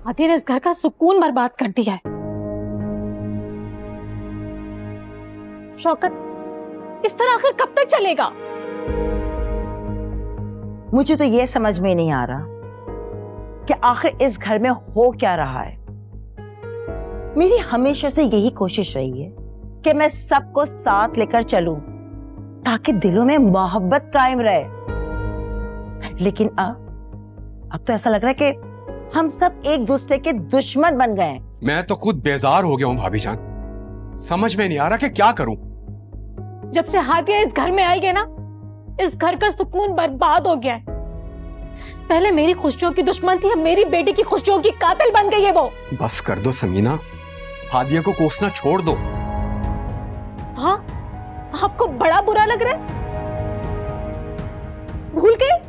हादिया ने इस घर का सुकून बर्बाद कर दिया है। शौकत, इस तरह आखिर कब तक चलेगा? मुझे तो ये समझ में नहीं आ रहा कि आखिर इस घर में हो क्या रहा है। मेरी हमेशा से यही कोशिश रही है कि मैं सबको साथ लेकर चलूं ताकि दिलों में मोहब्बत कायम रहे, लेकिन अब तो ऐसा लग रहा है कि हम सब एक दूसरे के दुश्मन बन गए हैं। मैं तो खुद बेजार हो गया हूं भाभी जान, समझ में नहीं आ रहा कि क्या करूं। जब से हादिया इस घर में आई है ना, इस घर का सुकून बर्बाद हो गया है। पहले मेरी खुशियों की दुश्मन थी, अब मेरी बेटी की खुशियों की कातिल बन गई है वो। बस कर दो समीना, हादिया को कोसना छोड़ दो। हाँ, आपको बड़ा बुरा लग रहा है? भूल गए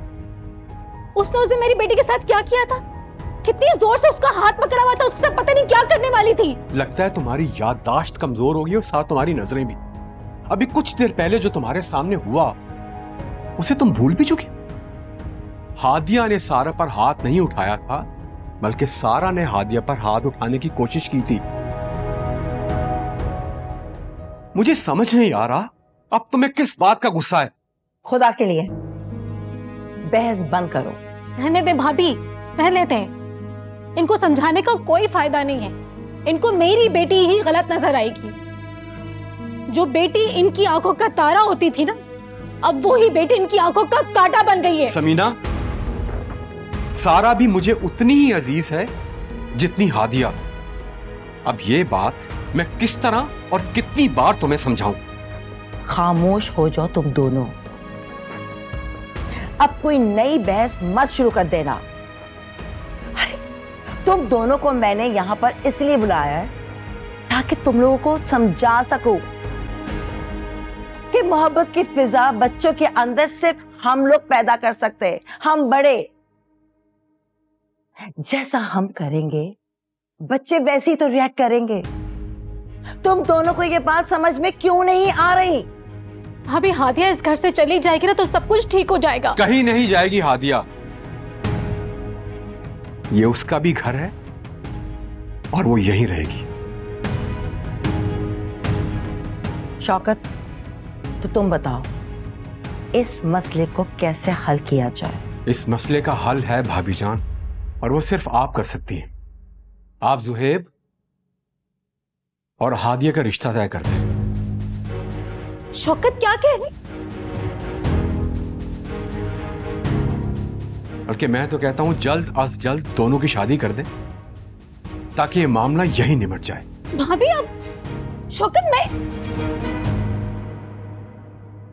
उसने उस दिन मेरी बेटी के साथ क्या किया था? कितनी जोर से उसका हाथ पकड़ा हुआ था, उसके साथ पता नहीं क्या करने वाली थी। लगता है तुम्हारी याददाश्त कमजोर होगी और साथ तुम्हारी नजरें भी। अभी कुछ देर पहले जो तुम्हारे सामने हुआ उसे तुम भूल भी चुके। हादिया ने सारा पर हाथ नहीं उठाया था, बल्कि सारा ने हादिया पर हाथ उठाने की कोशिश की थी। मुझे समझ नहीं आ रहा अब तुम्हें किस बात का गुस्सा है। खुदा के लिए बहस बंद करो। रहने दे भाभी, रहने दे। इनको समझाने का कोई फायदा नहीं है। इनको मेरी बेटी ही गलत नजर आएगी। जो बेटी इनकी आंखों का तारा होती थी ना, अब वो ही बेटी इनकी आंखों का कांटा बन गई है। समीना, सारा भी मुझे उतनी ही अजीज है जितनी हादिया। अब ये बात मैं किस तरह और कितनी बार तुम्हें समझाऊं? खामोश हो जाओ तुम दोनों। अब कोई नई बहस मत शुरू कर देना। अरे तुम दोनों को मैंने यहां पर इसलिए बुलाया है ताकि तुम लोगों को समझा सकूं कि मोहब्बत की फिजा बच्चों के अंदर सिर्फ हम लोग पैदा कर सकते हैं। हम बड़े जैसा हम करेंगे बच्चे वैसे ही तो रिएक्ट करेंगे। तुम दोनों को ये बात समझ में क्यों नहीं आ रही? भाभी, हादिया इस घर से चली जाएगी ना तो सब कुछ ठीक हो जाएगा। कहीं नहीं जाएगी हादिया। ये उसका भी घर है और वो यहीं रहेगी। शौकत, तो तुम बताओ इस मसले को कैसे हल किया जाए? इस मसले का हल है भाभी जान, और वो सिर्फ आप कर सकती हैं। आप जुहेब और हादिया का रिश्ता तय कर दें। शौकत, क्या कह रही? बल्कि मैं तो कहता हूं जल्द अज जल्द दोनों की शादी कर दें ताकि ये मामला यही निमट जाए। भाभी, अब शौकत, मैं